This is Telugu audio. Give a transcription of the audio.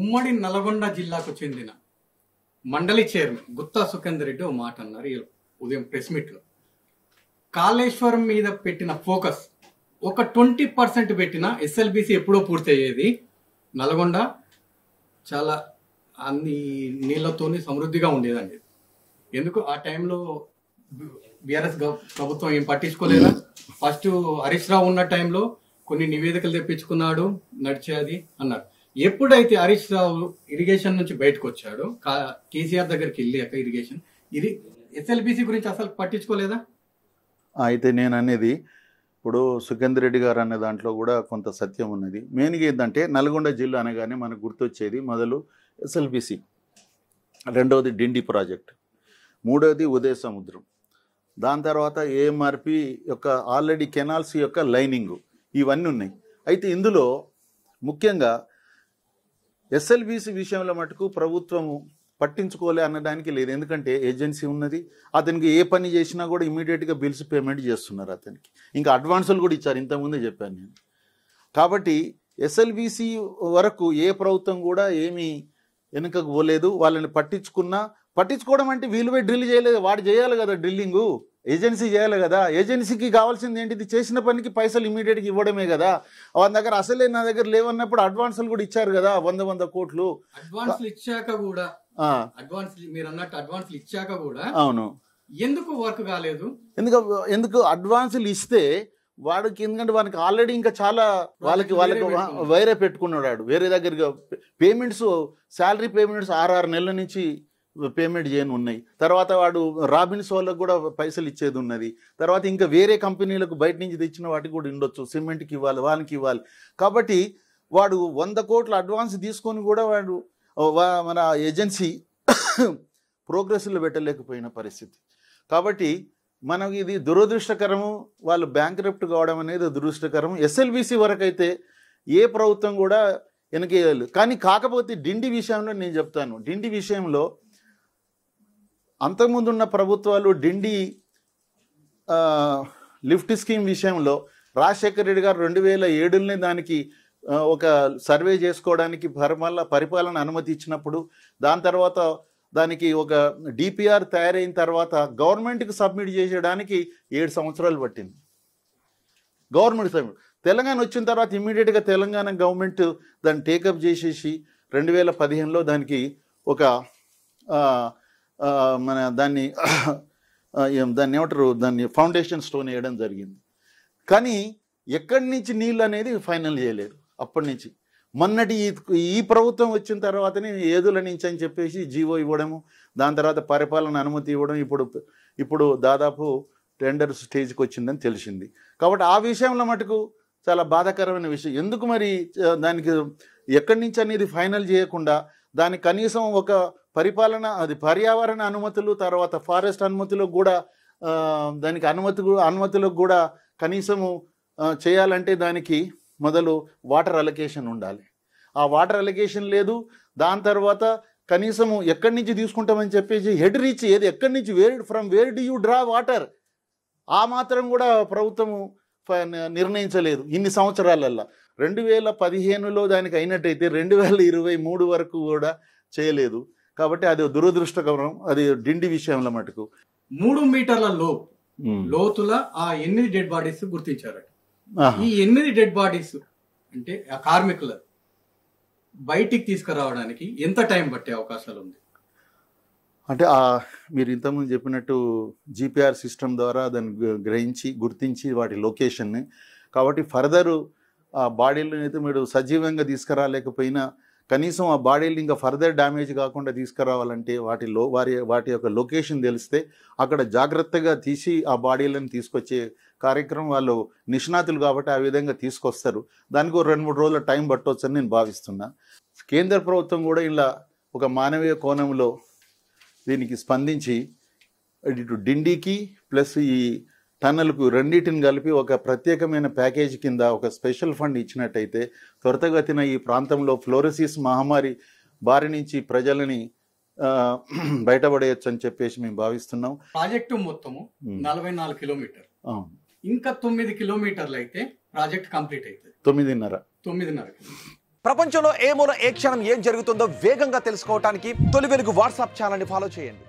ఉమ్మడి నల్గొండ జిల్లాకు చెందిన మండలి చైర్మన్ గుత్తా సుఖేందర్ రెడ్డి ఓ మాట అన్నారు ఈ ఉదయం ప్రెస్ మీట్ లో. కాళేశ్వరం మీద పెట్టిన ఫోకస్ ఒక 20% పెట్టిన ఎస్ఎల్బిసి ఎప్పుడో పూర్తి అయ్యేది. నల్గొండ చాలా అన్ని నీళ్లతోని సమృద్ధిగా ఉండేదండి. ఎందుకు ఆ టైంలో బీఆర్ఎస్ ప్రభుత్వం ఏం పట్టించుకోలేదా? ఫస్ట్ హరీష్ రావు ఉన్న టైంలో కొన్ని నివేదికలు తెప్పించుకున్నాడు, నడిచేది అన్నారు. ఎప్పుడైతే హరీష్ రావు ఇరిగేషన్ నుంచి బయటకు వచ్చాడు, కేసీఆర్ దగ్గరికి వెళ్ళాక ఇరిగేషన్ ఇది ఎస్ఎల్బిసి గురించి అసలు పట్టించుకోలేదా? అయితే నేను అనేది ఇప్పుడు సుఖేందర్ రెడ్డి గారు అనే దాంట్లో కూడా కొంత సత్యం ఉన్నది. మెయిన్గా ఏంటంటే నల్గొండ జిల్లా అనగానే మనకు గుర్తొచ్చేది మొదలు ఎస్ఎల్బిసి, రెండవది డిండి ప్రాజెక్ట్, మూడవది ఉదయ సముద్రం, దాని తర్వాత ఏఎంఆర్పి యొక్క ఆల్రెడీ కెనాల్స్ యొక్క లైనింగు, ఇవన్నీ ఉన్నాయి. అయితే ఇందులో ముఖ్యంగా ఎస్ఎల్బిసి విషయంలో మటుకు ప్రభుత్వము పట్టించుకోలే అనడానికి లేదు. ఎందుకంటే ఏజెన్సీ ఉన్నది, అతనికి ఏ పని చేసినా కూడా ఇమీడియట్గా బిల్స్ పేమెంట్ చేస్తున్నారు అతనికి, ఇంకా అడ్వాన్సులు కూడా ఇచ్చారు, ఇంతకుముందే చెప్పాను నేను. కాబట్టి ఎస్ఎల్బిసి వరకు ఏ ప్రభుత్వం కూడా ఏమీ వెనుకకు పోలేదు. వాళ్ళని పట్టించుకోవడం అంటే వీళ్ళు పోయి డ్రిల్ చేయలేదు, వాడు చేయాలి కదా డ్రిల్లింగు, ఏజెన్సీ చేయాలి కదా. ఏజెన్సీకి కావాల్సింది ఏంటిది? చేసిన పనికి పైసలు ఇమీడియట్గా ఇవ్వడమే కదా. వాళ్ళ దగ్గర అసలే నా దగ్గర లేవన్నప్పుడు అడ్వాన్సులు కూడా ఇచ్చారు కదా, 100 కోట్లు అడ్వాన్సులు ఇచ్చాక కూడా. మీరు అన్నట్టు అడ్వాన్సులు ఇచ్చాక కూడా అవును, ఎందుకు వర్క్ కాలేదు? ఎందుకు అడ్వాన్సులు ఇస్తే వాడికి, ఎందుకంటే వానికి ఆల్రెడీ ఇంకా చాలా వాళ్ళకి వైరే పెట్టుకున్నాడు. వేరే దగ్గర పేమెంట్స్, శాలరీ పేమెంట్స్ 6 నెలల నుంచి పేమెంట్ చేయని ఉన్నాయి. తర్వాత వాడు రాబిన్స్ వాళ్ళకు కూడా పైసలు ఇచ్చేది ఉన్నది. తర్వాత ఇంకా వేరే కంపెనీలకు బయట నుంచి తెచ్చిన వాటికి కూడా ఉండొచ్చు, సిమెంట్కి ఇవ్వాలి, వాళ్ళకి ఇవ్వాలి. కాబట్టి వాడు 100 కోట్ల అడ్వాన్స్ తీసుకొని కూడా వాడు మన ఏజెన్సీ ప్రోగ్రెస్లో పెట్టలేకపోయిన పరిస్థితి. కాబట్టి మనకి ఇది దురదృష్టకరము. వాళ్ళు బ్యాంక్రప్ట్ కావడం అనేది దురదృష్టకరం. ఎస్ఎల్బిసి వరకు అయితే ఏ ప్రభుత్వం కూడా వెనకేయాలి. కానీ కాకపోతే డిండి విషయంలో నేను చెప్తాను, డిండి విషయంలో అంతకుముందు ఉన్న ప్రభుత్వాలు డిండి లిఫ్ట్ స్కీమ్ విషయంలో రాజశేఖర రెడ్డి గారు 2007లోనే దానికి ఒక సర్వే చేసుకోవడానికి పరిపాలన అనుమతి ఇచ్చినప్పుడు, దాని తర్వాత దానికి ఒక డిపిఆర్ తయారైన తర్వాత గవర్నమెంట్కి సబ్మిట్ చేసేయడానికి 7 సంవత్సరాలు పట్టింది. గవర్నమెంట్ సబ్మిట్ తెలంగాణ వచ్చిన తర్వాత ఇమ్మీడియట్గా తెలంగాణ గవర్నమెంట్ దాన్ని టేకప్ చేసేసి 2015లో దానికి ఒక మన దాన్ని ఏమంటారు, దాన్ని ఫౌండేషన్ స్టోన్ వేయడం జరిగింది. కానీ ఎక్కడి నుంచి నీళ్ళు అనేది ఫైనల్ చేయలేదు. అప్పటి నుంచి మొన్నటి ఈ ప్రభుత్వం వచ్చిన తర్వాతనే ఏదుల నుంచి అని చెప్పేసి జీవో ఇవ్వడము, దాని తర్వాత పరిపాలన అనుమతి ఇవ్వడం, ఇప్పుడు దాదాపు టెండర్ స్టేజ్కి వచ్చిందని తెలిసింది. కాబట్టి ఆ విషయంలో మటుకు చాలా బాధాకరమైన విషయం. ఎందుకు మరి దానికి ఎక్కడి నుంచి అనేది ఫైనల్ చేయకుండా దానికి కనీసం ఒక పరిపాలన, అది పర్యావరణ అనుమతులు, తర్వాత ఫారెస్ట్ అనుమతులకు కూడా, దానికి అనుమతులకు కూడా కనీసము చేయాలంటే దానికి మొదలు వాటర్ అలొకేషన్ ఉండాలి. ఆ వాటర్ అలొకేషన్ లేదు. దాని తర్వాత కనీసము ఎక్కడి నుంచి తీసుకుంటామని చెప్పేసి హెడ్ రీచ్ ఏది, ఎక్కడి నుంచి, from where do you draw water, ఆ మాత్రం కూడా ప్రభుత్వము నిర్ణయించలేదు ఇన్ని సంవత్సరాలల్లా. 2015లో దానికి అయినట్టయితే 2023 వరకు కూడా చేయలేదు. కాబట్టి అది దురదృష్టకరం. అది డిండి విషయంలో మటుకు 3 మీటర్ల లోతుల ఆ 8 డెడ్ బాడీస్ గుర్తించారట. ఈ 8 డెడ్ బాడీస్ అంటే ఆ కార్మికుల బయటికి తీసుకురావడానికి ఎంత టైం పట్టే అవకాశాలు ఉంది? అంటే మీరు ఇంతకుముందు చెప్పినట్టు జిపిఆర్ సిస్టమ్ ద్వారా దాన్ని గ్రహించి గుర్తించి వాటి లొకేషన్ని, కాబట్టి ఫర్దరు ఆ బాడీలను అయితే మీరు సజీవంగా తీసుకురాలేకపోయినా కనీసం ఆ బాడీలు ఇంకా ఫర్దర్ డ్యామేజ్ కాకుండా తీసుకురావాలంటే వాటి యొక్క లొకేషన్ తెలిస్తే అక్కడ జాగ్రత్తగా తీసి ఆ బాడీలను తీసుకొచ్చే కార్యక్రమం వాళ్ళు నిష్ణాతులు కాబట్టి ఆ విధంగా తీసుకొస్తారు. దానికి 2-3 రోజుల టైం పట్టవచ్చని నేను భావిస్తున్నా. కేంద్ర ప్రభుత్వం కూడా ఇలా ఒక మానవీయ కోణంలో దీనికి స్పందించి ఇటు డిండికి ప్లస్ ఈ టన్నల్కు రెండింటిని కలిపి ఒక ప్రత్యేకమైన ప్యాకేజీ కింద ఒక స్పెషల్ ఫండ్ ఇచ్చినట్టయితే త్వరితగతిన ఈ ప్రాంతంలో ఫ్లోరోసిస్ మహమ్మారి బారి నుంచి ప్రజలని బయటపడేయచ్చు అని చెప్పేసి మేము భావిస్తున్నాం. ప్రాజెక్టు మొత్తము 44 కిలోమీటర్, ఇంకా 9 కిలోమీటర్లు అయితే ప్రాజెక్ట్ కంప్లీట్ అవుతుంది. 9.5 ప్రపంచంలో ఏ మూల ఏ క్షణం ఏం జరుగుతుందో వేగంగా తెలుసుకోవడానికి తొలి వెలుగు వాట్సాప్ ఛానల్ని ఫాలో చేయండి.